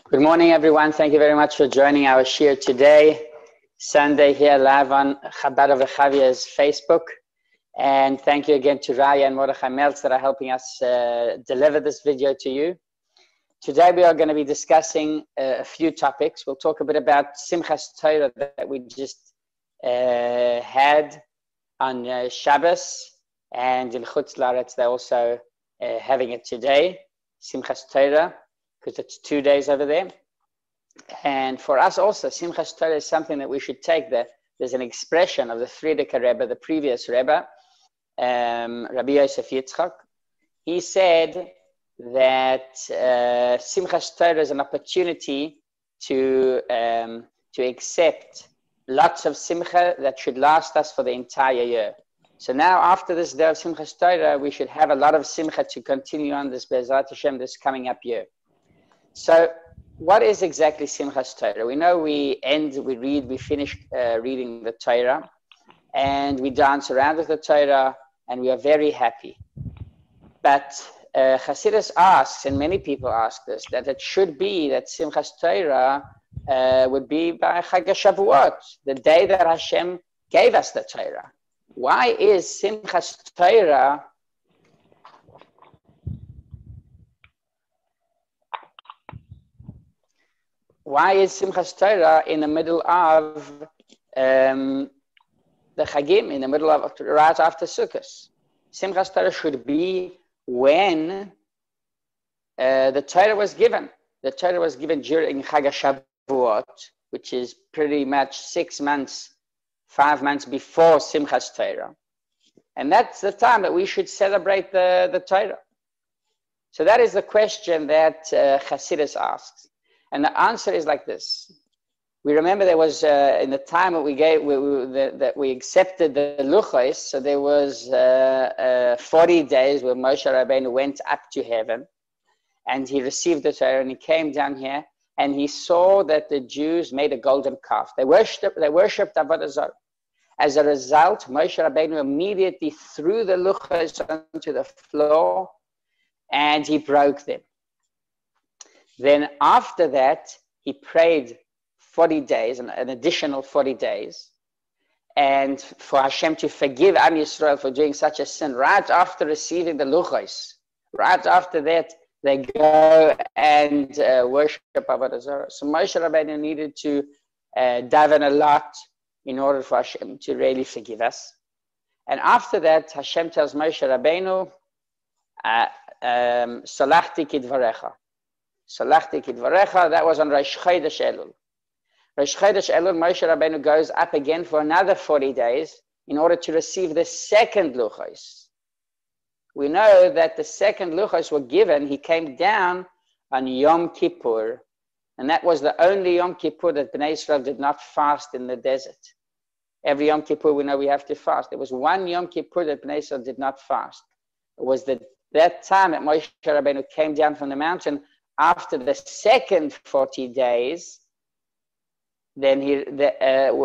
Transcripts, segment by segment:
Good morning, everyone. Thank you very much for joining our Shiur today, Sunday here live on Chabad of Rechavia's Facebook. And thank you again to Raya and Mordechai Meltz that are helping us deliver this video to you. Today we are going to be discussing a few topics. We'll talk a bit about Simchas Torah that we just had on Shabbos, and in Chutz La'aretz they're also having it today, Simchas Torah, because it's 2 days over there. And for us also, Simchas Torah is something that we should take. There's an expression of the Frierdiker Rebbe, the previous Rebbe, Rabbi Yosef Yitzchak. He said that Simchas Torah is an opportunity to accept lots of Simcha that should last us for the entire year. So now, after this day of Simchas Torah, we should have a lot of Simcha to continue on this Be'ezrat Hashem, this coming up year. So, what is exactly Simchas Torah? We know we finish reading the Torah, and we dance around with the Torah, and we are very happy. But Chassidus asks, and many people ask this, that it should be that Simchas Torah would be by Chag HaShavuot, the day that Hashem gave us the Torah. Why is Simchas Torah in the middle of the Chagim, in the middle of right after Sukkot? Simchas Torah should be when the Torah was given. The Torah was given during Chag HaShavuot, which is pretty much 5 months before Simchas Torah. And that's the time that we should celebrate the Torah. So that is the question that Chassidus asks. And the answer is like this. We remember there was, in the time that we accepted the Luchos, so there was 40 days where Moshe Rabbeinu went up to heaven, and he received the Torah, and he came down here, and he saw that the Jews made a golden calf. They worshipped Avodah Zarah. As a result, Moshe Rabbeinu immediately threw the Luchos onto the floor, and he broke them. Then after that, he prayed 40 days, an additional 40 days, and for Hashem to forgive Am Yisrael for doing such a sin. Right after receiving the Luchos, right after that, they go and worship Avodah Zarah. So Moshe Rabbeinu needed to daven a lot in order for Hashem to really forgive us. And after that, Hashem tells Moshe Rabbeinu, Salachti kidvarecha. Salachti kidvarecha, that was on Rosh Chodesh Elul. Rosh Chodesh Elul, Moshe Rabbeinu goes up again for another 40 days in order to receive the second Luchos. We know that the second Luchos were given, he came down on Yom Kippur, and that was the only Yom Kippur that Bnei Israel did not fast in the desert. Every Yom Kippur we know we have to fast. There was one Yom Kippur that Bnei Israel did not fast. It was that time that Moshe Rabbeinu came down from the mountain after the second 40 days, then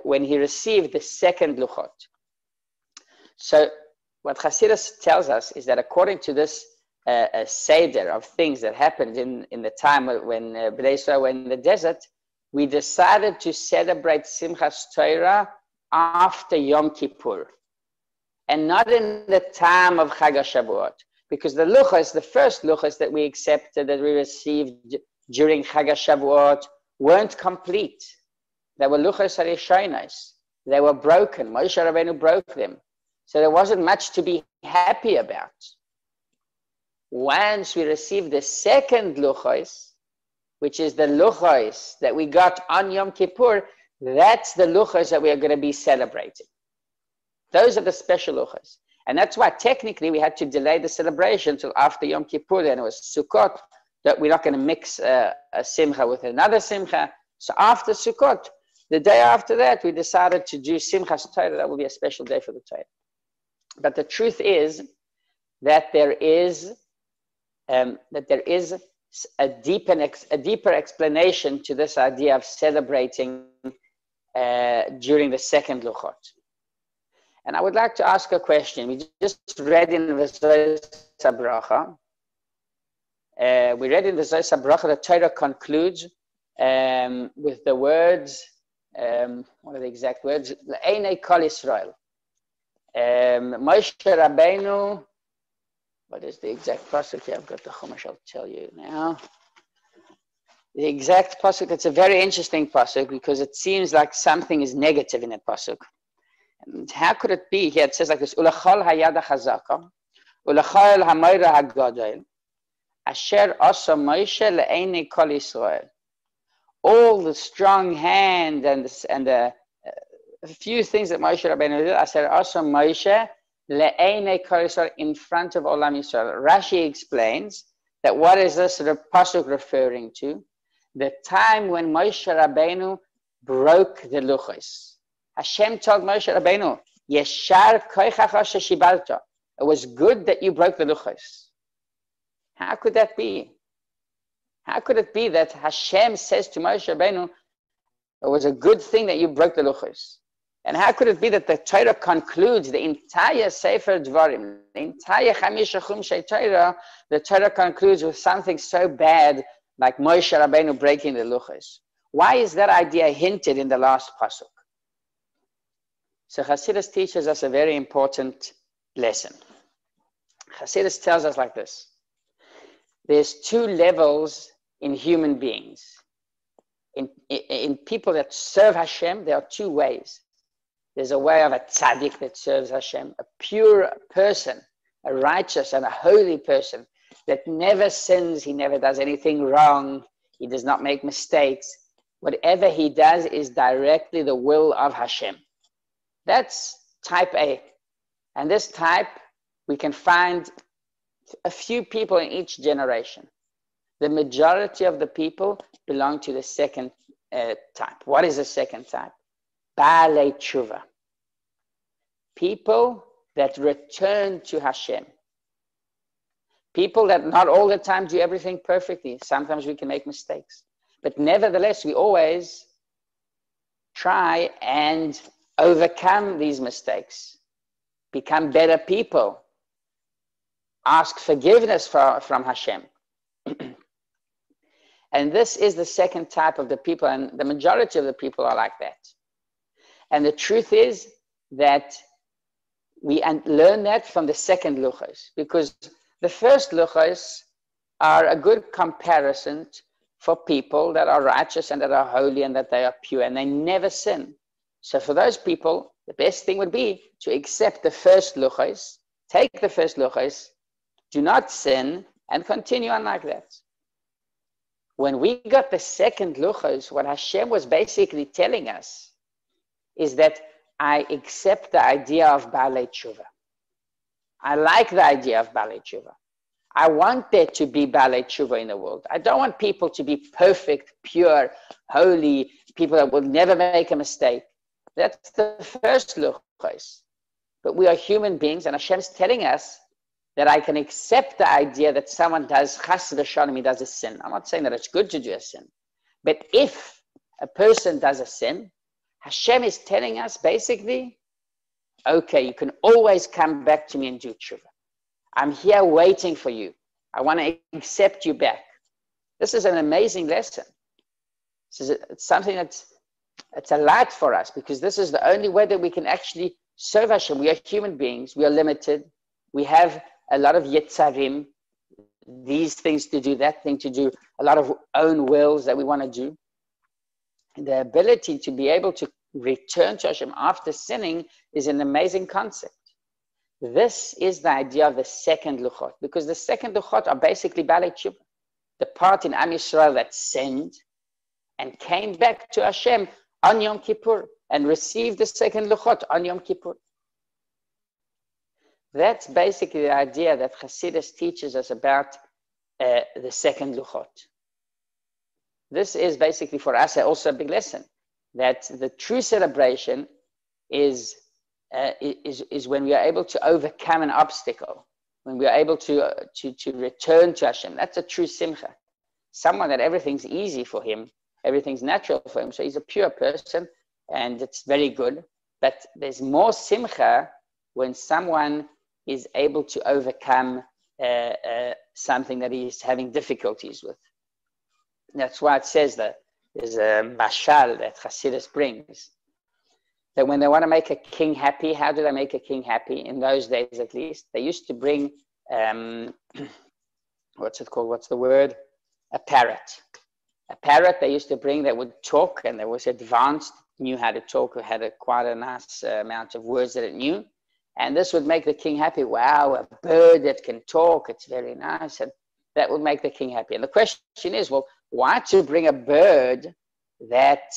when he received the second Luchot. So what Chassidus tells us is that according to this Seder of things that happened in the time when Bnei Israel were in the desert, we decided to celebrate Simchas Torah after Yom Kippur, and not in the time of Chag HaShavuot. Because the Luchos, the first Luchos that we accepted, that we received during Chag HaShavuot, weren't complete. They were Luchos HaRishonos. They were broken. Moshe Rabbeinu broke them. So there wasn't much to be happy about. Once we received the second Luchos, which is the Luchos that we got on Yom Kippur, that's the Luchos that we are going to be celebrating. Those are the special Luchos. And that's why technically we had to delay the celebration until after Yom Kippur. Then it was Sukkot, that we're not going to mix a Simcha with another Simcha. So after Sukkot, the day after that, we decided to do Simchas Torah. That will be a special day for the Torah. But the truth is that there is a deeper explanation to this idea of celebrating during the second Luchot. And I would like to ask a question. We just read in the Zohar Bracha. We read in the Zohar Bracha, the Torah concludes with the words, what are the exact words? Le'enei kol Yisrael. Moshe Rabbeinu, what is the exact pasuk here? I've got the Chumash, I'll tell you now. The exact pasuk, it's a very interesting pasuk because it seems like something is negative in that pasuk. And how could it be? Here it says like this, Ulachol hayad hachazaka, ulachol hamoira hagadol, asher asa Moshe le'enei kol Yisrael. All the strong hand and the a few things that Moshe Rabbeinu did, asher asa Moshe le'enei kol Yisrael, in front of Olam Yisrael. Rashi explains that what is this pasuk referring to? The time when Moshe Rabbeinu broke the luchos. Hashem told Moshe Rabbeinu, Yeshar koichacha sheshibalta. It was good that you broke the luchos. How could that be? How could it be that Hashem says to Moshe Rabbeinu, it was a good thing that you broke the luchos? And how could it be that the Torah concludes the entire Sefer Dvarim, the entire Chamisha Chumshei Torah, the Torah concludes with something so bad like Moshe Rabbeinu breaking the luchos? Why is that idea hinted in the last pasuk? So Chassidus teaches us a very important lesson. Chassidus tells us like this. There's two levels in human beings. In people that serve Hashem, there are two ways. There's a way of a tzaddik that serves Hashem, a pure person, a righteous and a holy person that never sins, he never does anything wrong, he does not make mistakes. Whatever he does is directly the will of Hashem. That's type A. And this type, we can find a few people in each generation. The majority of the people belong to the second type. What is the second type? Baalei tshuva. People that return to Hashem. People that not all the time do everything perfectly. Sometimes we can make mistakes. But nevertheless, we always try and overcome these mistakes. Become better people. Ask forgiveness from Hashem. And this is the second type of the people, and the majority of the people are like that. And the truth is that we learn that from the second luchos, because the first luchos are a good comparison for people that are righteous and that are holy and that they are pure and they never sin. So for those people, the best thing would be to accept the first luchos, take the first luchos, do not sin, and continue on like that. When we got the second luchos, what Hashem was basically telling us is that I accept the idea of Baalei Tshuva. I like the idea of Baalei Tshuva. I want there to be Baalei Tshuva in the world. I don't want people to be perfect, pure, holy, people that will never make a mistake. That's the first luchos. But we are human beings, and Hashem's telling us that I can accept the idea that someone does chas v'shalom, he does a sin. I'm not saying that it's good to do a sin. But if a person does a sin, Hashem is telling us basically, okay, you can always come back to me and do tshuva. I'm here waiting for you. I want to accept you back. This is an amazing lesson. It's something it's a light for us, because this is the only way that we can actually serve Hashem. We are human beings. We are limited. We have a lot of yetzarim, these things to do, that thing to do, a lot of own wills that we want to do. And the ability to be able to return to Hashem after sinning is an amazing concept. This is the idea of the second luchot, because the second luchot are basically Baalei Tshuva, the part in Am Yisrael that sinned and came back to Hashem on Yom Kippur and received the second luchot on Yom Kippur. That's basically the idea that Chassidus teaches us about the second luchot. This is basically for us also a big lesson, that the true celebration is when we are able to overcome an obstacle, when we are able to return to Hashem. That's a true simcha. Someone that everything's easy for him, everything's natural for him, so he's a pure person, and it's very good. But there's more simcha when someone is able to overcome something that he's having difficulties with. That's why it says that There's a mashal that Hasidus brings, that when they want to make a king happy, how do they make a king happy? In those days, at least, they used to bring, what's it called? What's the word? A parrot. A parrot they used to bring that would talk, and that was advanced, knew how to talk, had quite a nice amount of words that it knew. And this would make the king happy. Wow, a bird that can talk, it's very nice. And that would make the king happy. And the question is, well, why to bring a bird that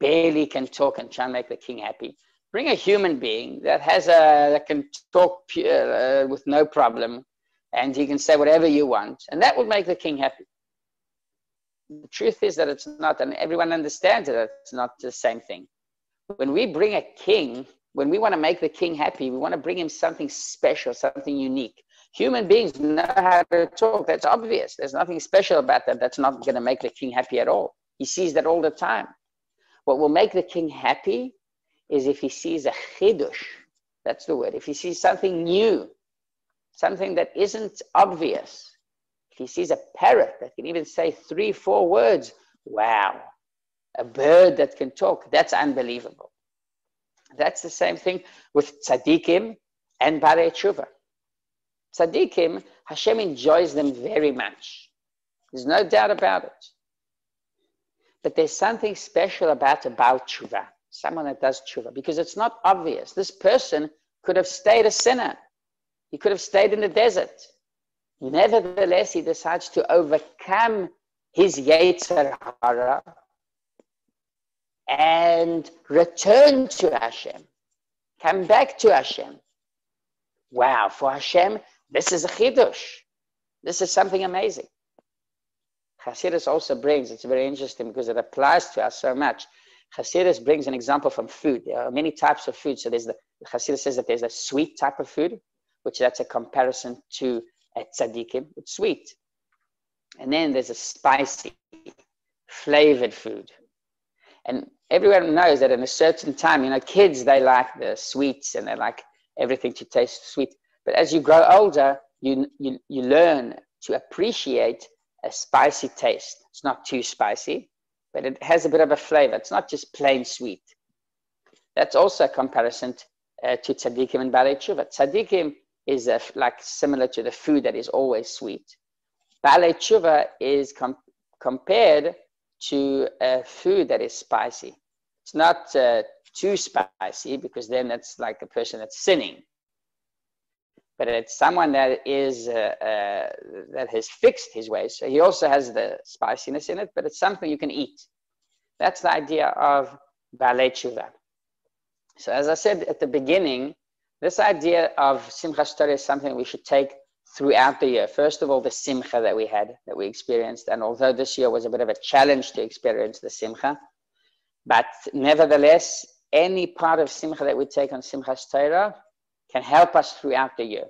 barely can talk and try and make the king happy? Bring a human being that that can talk with no problem, and he can say whatever you want, and that would make the king happy. The truth is that it's not, and everyone understands that it's not the same thing. When we bring a king, when we want to make the king happy, we want to bring him something special, something unique. Human beings know how to talk. That's obvious. There's nothing special about that. That's not going to make the king happy at all. He sees that all the time. What will make the king happy is if he sees a chidush. That's the word. If he sees something new, something that isn't obvious. If he sees a parrot that can even say 3-4 words, wow. A bird that can talk, that's unbelievable. That's the same thing with tzaddikim and barei tshuva. Tzaddikim, Hashem enjoys them very much. There's no doubt about it. But there's something special about tshuva, someone that does tshuva, because it's not obvious. This person could have stayed a sinner. He could have stayed in the desert. Nevertheless, he decides to overcome his Yetzer Hara and return to Hashem, come back to Hashem. Wow, for Hashem, this is a chidush. This is something amazing. Hasidus also brings, it's very interesting because it applies to us so much. Hasidus brings an example from food. There are many types of food. So Hasidus says that there's a sweet type of food, which that's a comparison to a tzaddikim. It's sweet. And then there's a spicy, flavored food. And everyone knows that in a certain time, kids, they like the sweets and they like everything to taste sweet. But as you grow older, you learn to appreciate a spicy taste. It's not too spicy, but it has a bit of a flavor. It's not just plain sweet. That's also a comparison to tzaddikim and barei tshuva. Tzaddikim is like similar to the food that is always sweet. Barei tshuva is compared to a food that is spicy. It's not too spicy, because then that's like a person that's sinning. But it's someone that is that has fixed his ways. So he also has the spiciness in it, but it's something you can eat. That's the idea of barei tshuva. So as I said at the beginning, this idea of Simchas Torah is something we should take throughout the year. First of all, the simcha that we experienced. And although this year was a bit of a challenge to experience the simcha, but nevertheless, any part of simcha that we take on Simchas Torah can help us throughout the year.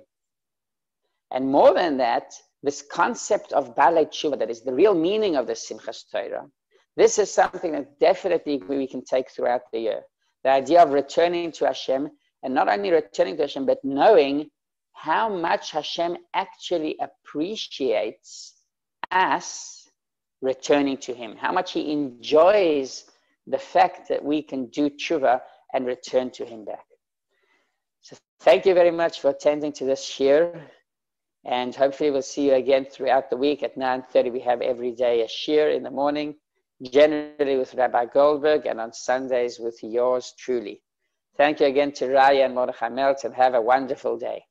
And more than that, this concept of barei tshuva, that is the real meaning of the Simchas Torah, this is something that definitely we can take throughout the year. The idea of returning to Hashem, and not only returning to Hashem, but knowing how much Hashem actually appreciates us returning to Him, how much He enjoys the fact that we can do tshuva and return to Him back. So thank you very much for attending to this shiur, and hopefully we'll see you again throughout the week. At 9:30 we have every day a shiur in the morning, generally with Rabbi Goldberg, and on Sundays with yours truly. Thank you again to Raya and Mordechai Meltz, and have a wonderful day.